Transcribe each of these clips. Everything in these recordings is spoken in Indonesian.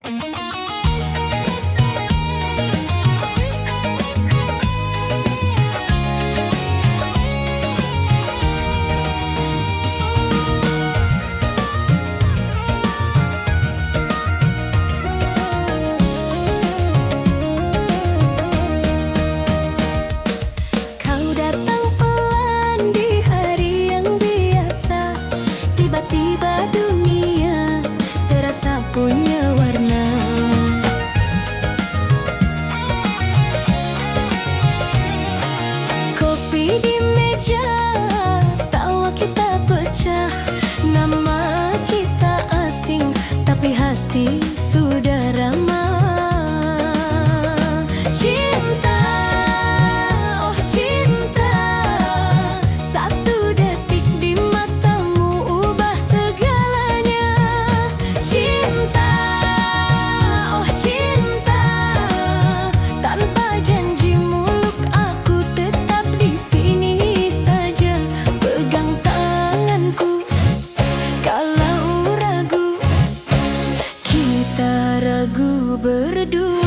Kau datang pelan di hari yang biasa, tiba-tiba dunia terasa punya warna. Kopi di meja, tawa kita pecah, nama kita asing, tapi hati sudah ramah. Cinta, oh cinta, satu detik di matamu ubah segalanya. Cinta, oh cinta, tanpa janji muluk aku tetap di sini saja. Pegang tanganku kalau ragu, kita ragu berdua.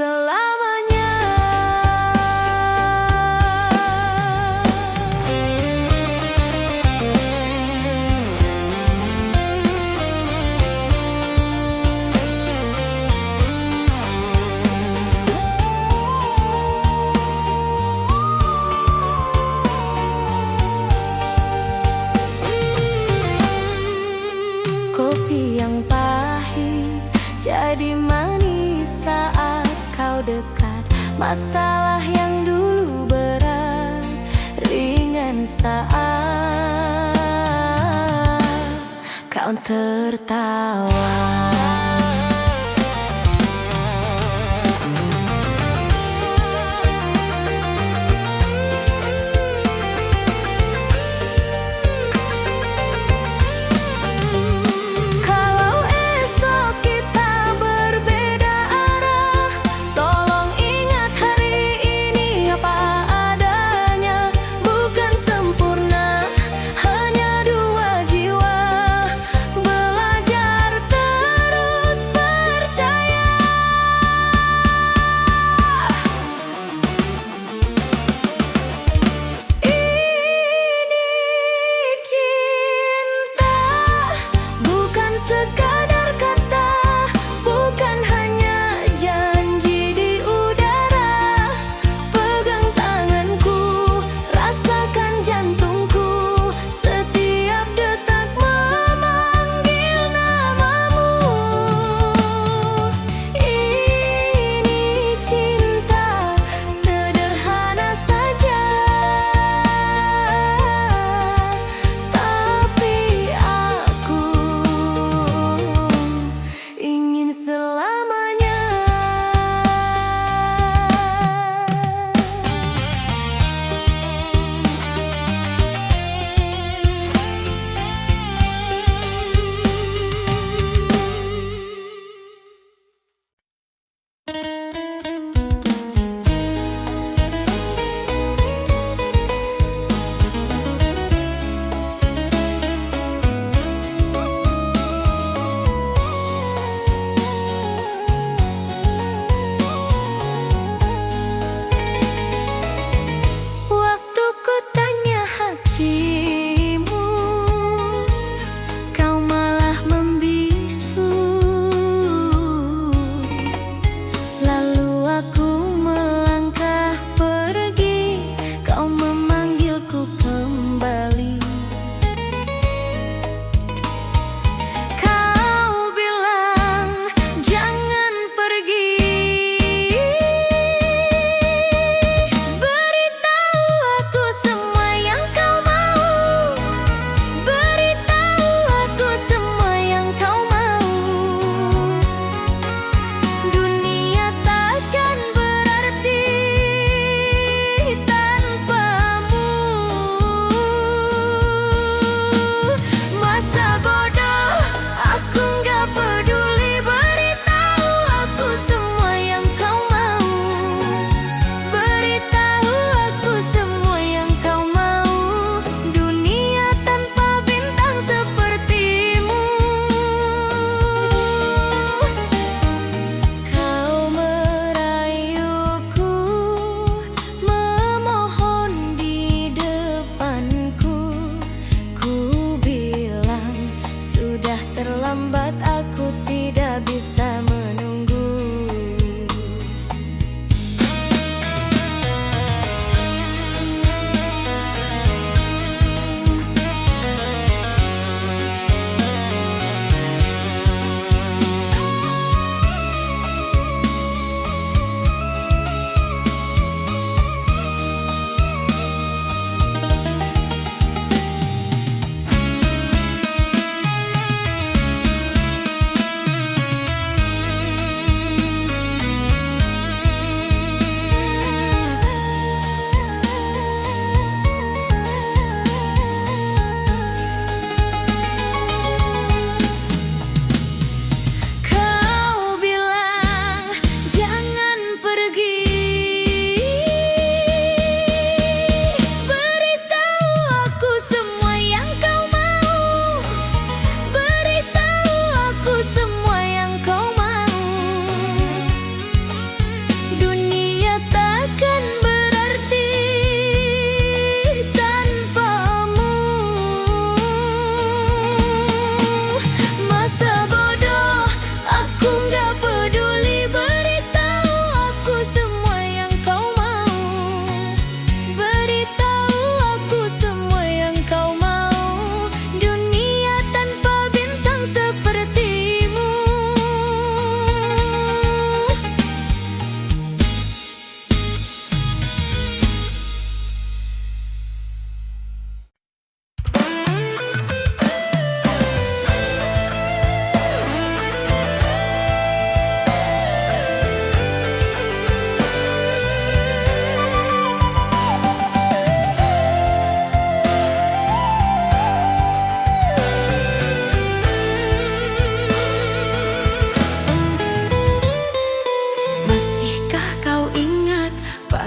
selamanya. Kopi yang pahit jadi manis saat kau dekat. Masalah yang dulu berat ringan saat kau tertawa.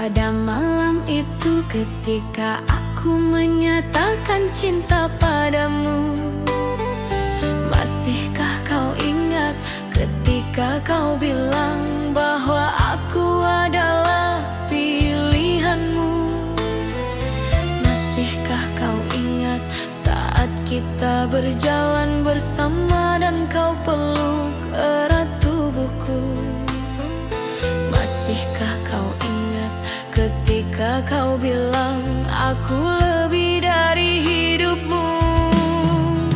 Pada malam itu ketika aku menyatakan cinta padamu, masihkah kau ingat ketika kau bilang bahwa aku adalah pilihanmu? Masihkah kau ingat saat kita berjalan bersama dan kau peluk erat tubuhku? Masihkah kau ingat ketika kau bilang aku lebih dari hidupmu?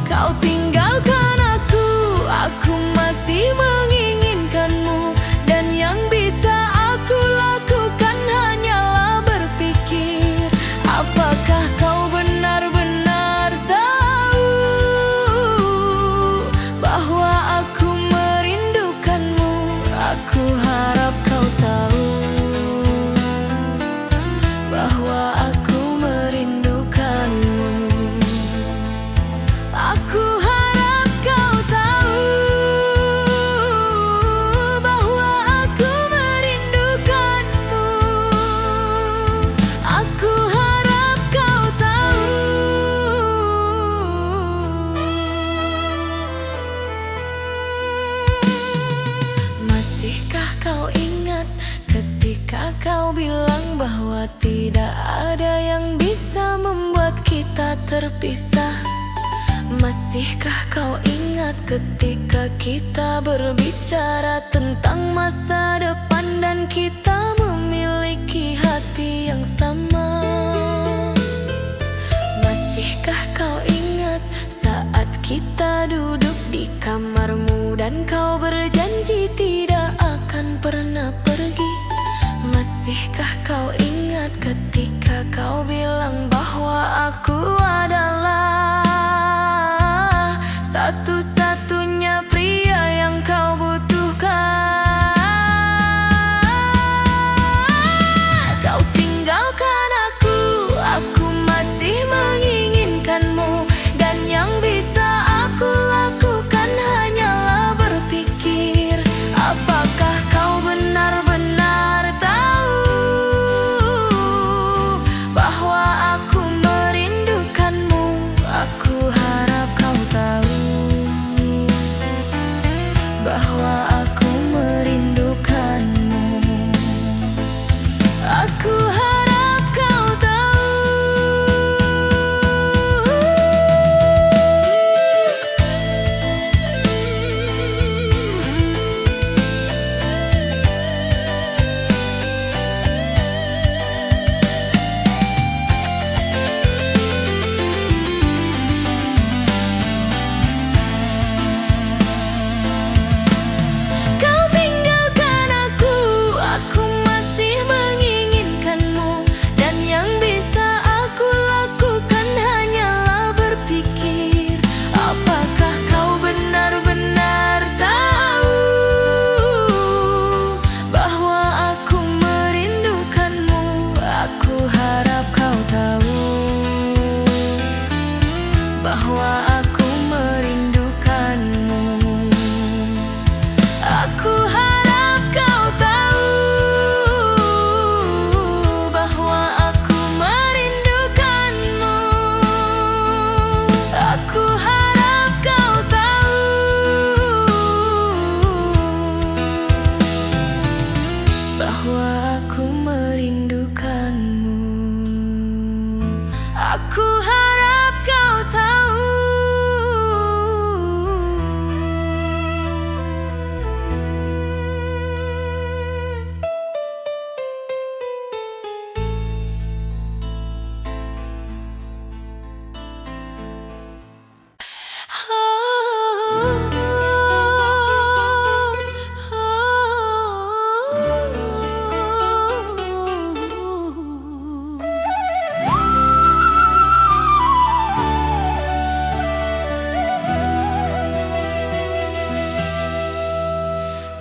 Kau tinggalkan aku masih menginginkanmu, dan yang bisa aku lakukan hanyalah berpikir, apakah kau benar-benar tahu bahwa aku merindukanmu? Aku harap kau tahu bahwa aku merindukanmu. Aku harap kau tahu bahwa aku merindukanmu. Aku harap kau tahu. Masihkah kau ingat ketika kau bilang bahwa tidak ada yang bisa membuat kita terpisah? Masihkah kau ingat ketika kita berbicara tentang masa depan dan kita memiliki hati yang sama? Masihkah kau ingat saat kita duduk di kamarmu dan kau berjanji tidak akan pernah pergi? Masihkah kau ingat ketika kau bilang bahwa aku adalah satu-satunya pria yang kau butuhkan? Kau tinggalkan aku masih menginginkanmu, dan yang bisa aku lakukan hanyalah berpikir, apakah kau benar-benar tahu bahwa aku merindukanmu? Aku harap kau tahu bahwa aku merindukanmu. Aku harap kau tahu. Kau tinggalkan aku masih menginginkanmu, dan yang bisa aku lakukan hanyalah berpikir, apakah kau benar-benar tahu bahwa aku merindukanmu? Aku harap kau tahu bahwa aku merindukanmu. Aku harap kau tahu bahwa aku merindukanmu. Aku harap kau tahu bahwa aku merindukanmu. Aku harap kau tahu.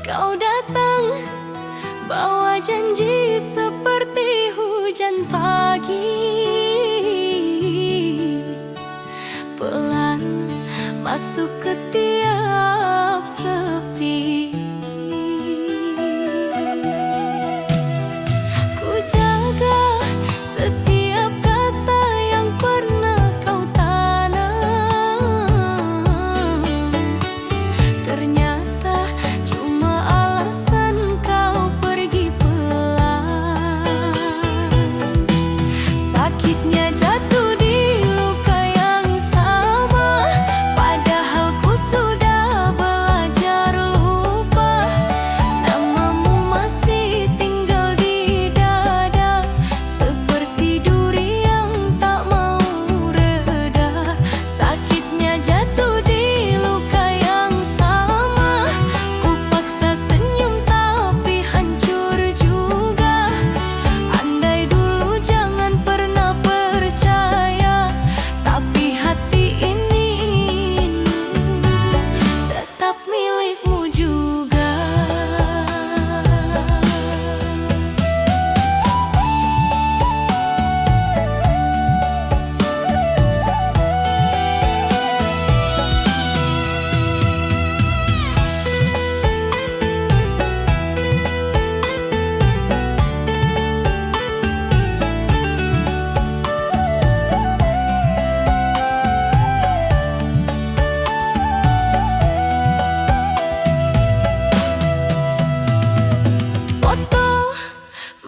Kau datang bawa janji seperti hujan pagi, pelan masuk ke tiap sepi. Ku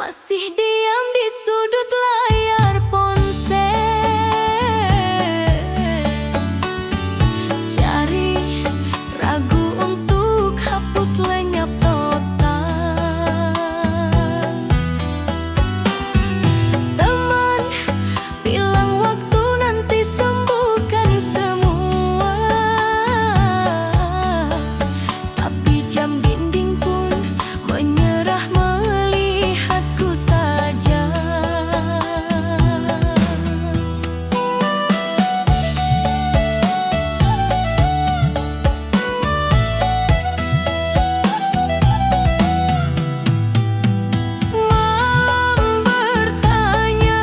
masih diam di sudut layar ponsel. Cari ragu untuk hapus lenyap total. Teman bilang waktu nanti sembuhkan semua, tapi jam dinding pun menyerah melihatku saja. Malam bertanya,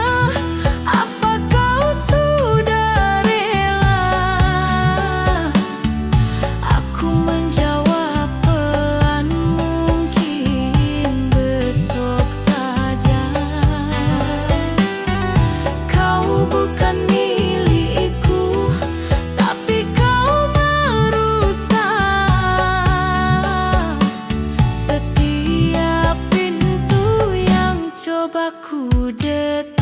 apa kau sudah rela? Aku menjawab pelan, mungkin besok saja. Kau bukan milikku, tapi kau merusak setiap pintu yang coba ku detak.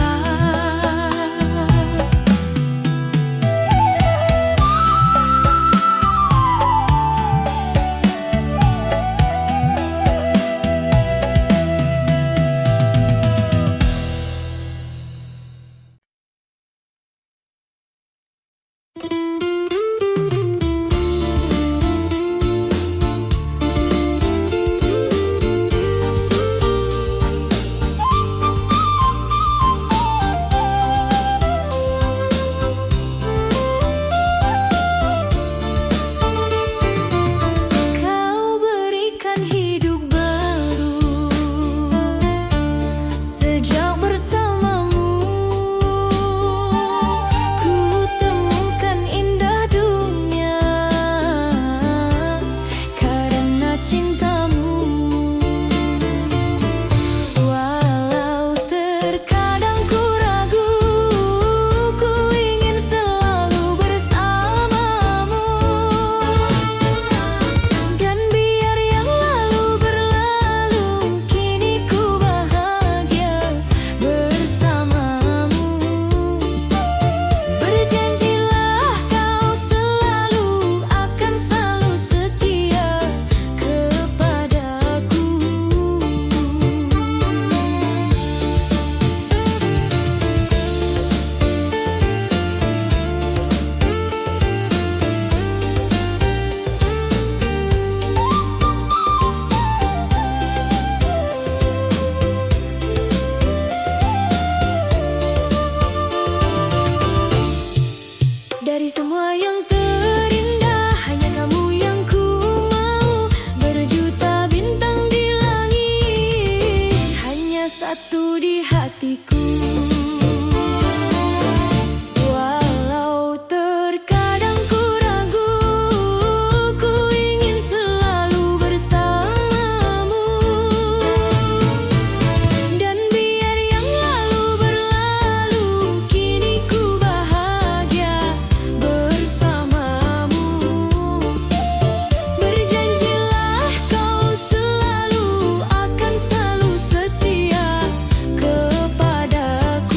Kau berikan hidup baru sejak bersamamu. Ku temukan indah dunia karena cintamu. Walau terkadang ku ragu, ku ingin selalu bersamamu. Dan biar yang lalu berlalu, kini ku bahagia bersamamu. Berjanjilah kau selalu akan selalu setia kepadaku. Dari semua yang terindah, hanya kamu yang ku mau. Berjuta bintang di langit, hanya satu di hatiku. Walau terkadang ku ragu, ku ingin selalu bersamamu. Dan biar yang lalu berlalu, kini ku bahagia bersamamu. Berjanjilah kau selalu akan selalu setia kepadaku.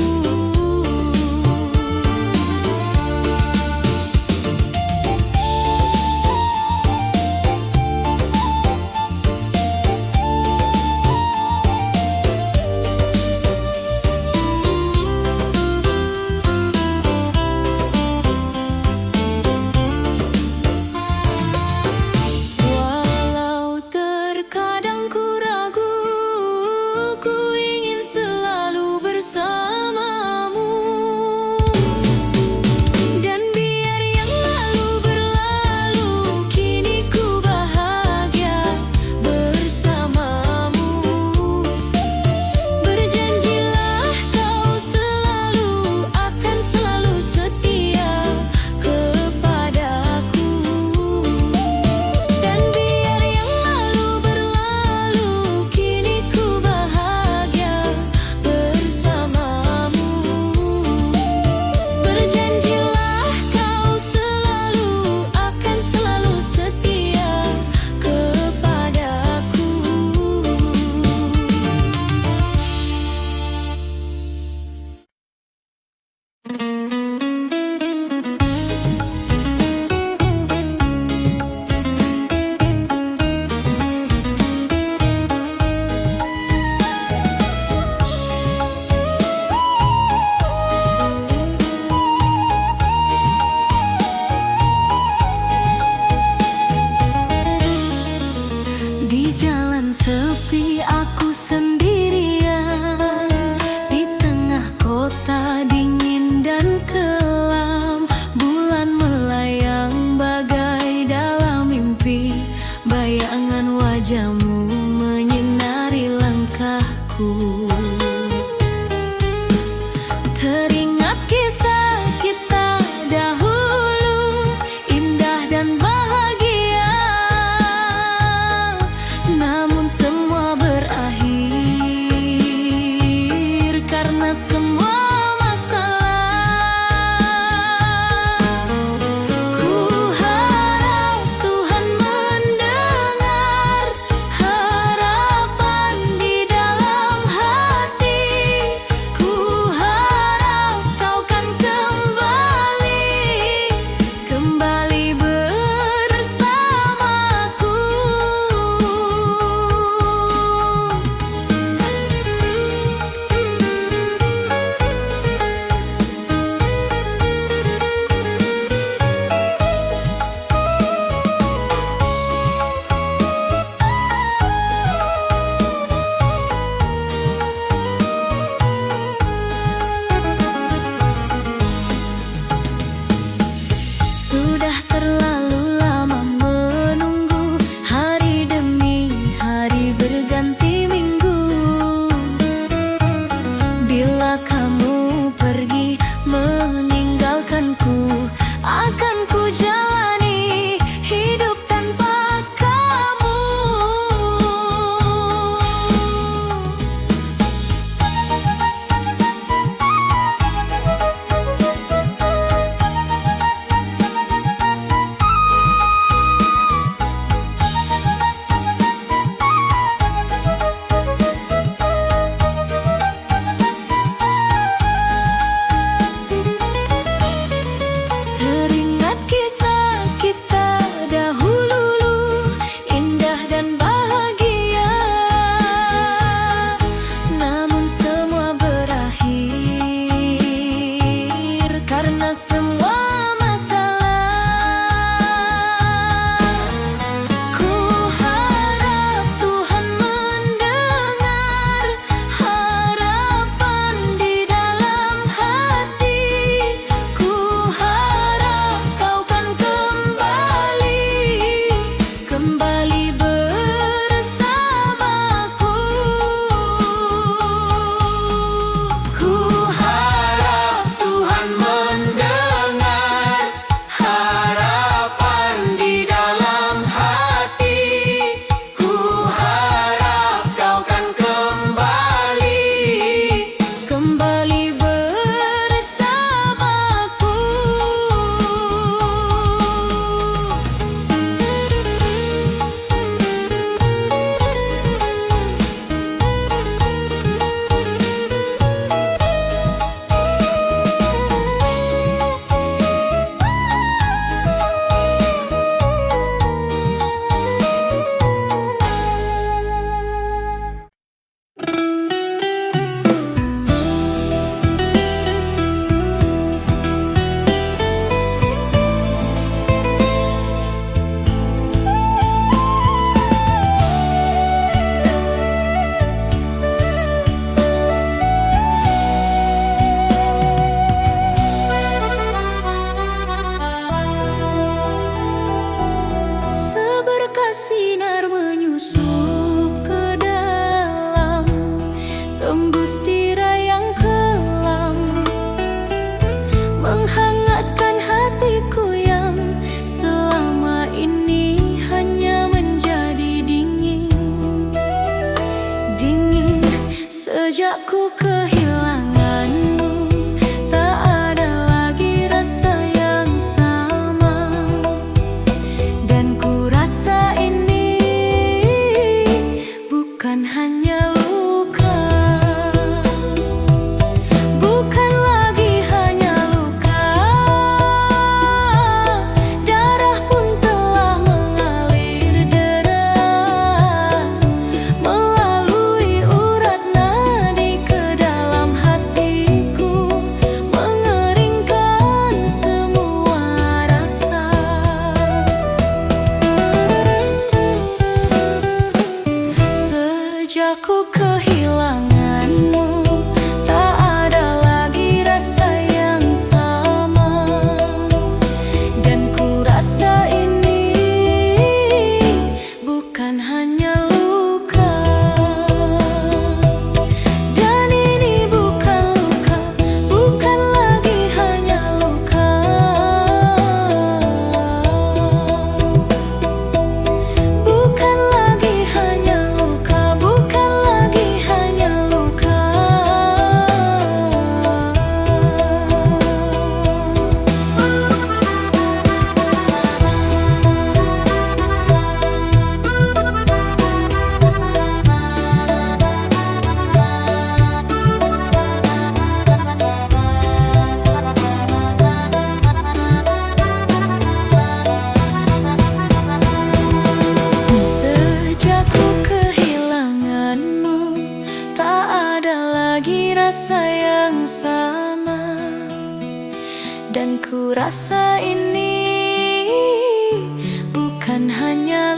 Teringat kisah kita dahulu, indah dan bahagia. Namun semua berakhir karena semua sudah terlalu lama menunggu, hari demi hari berganti minggu. Bila kamu pergi meninggalkanku, akan ku jalani hidup tanpa kamu. Teringat kisah kita dahulu, indah dan bahagia. Namun semua berakhir karena semua masalah. Ku harap Tuhan mendengar harapan di dalam hati. Ku harap kau kan kembali bersamaku. Ku harap Tuhan mendengar harapan di dalam hati. Ku harap kau kan kembali bersamaku. Seberkas sinar menyusup ke dalam, tembus tirai yang kelam, menghangatkan hatiku yang selama ini hanya menjadi dingin. Dingin sejak ku kehilanganmu, tak ada lagi rasa yang sama. Dan ku rasa ini bukan hanya luka, bukan lagi hanya luka. Darah pun telah mengalir deras melalui urat nadi ke dalam. rasa yang sama. Dan ku rasa ini bukan hanya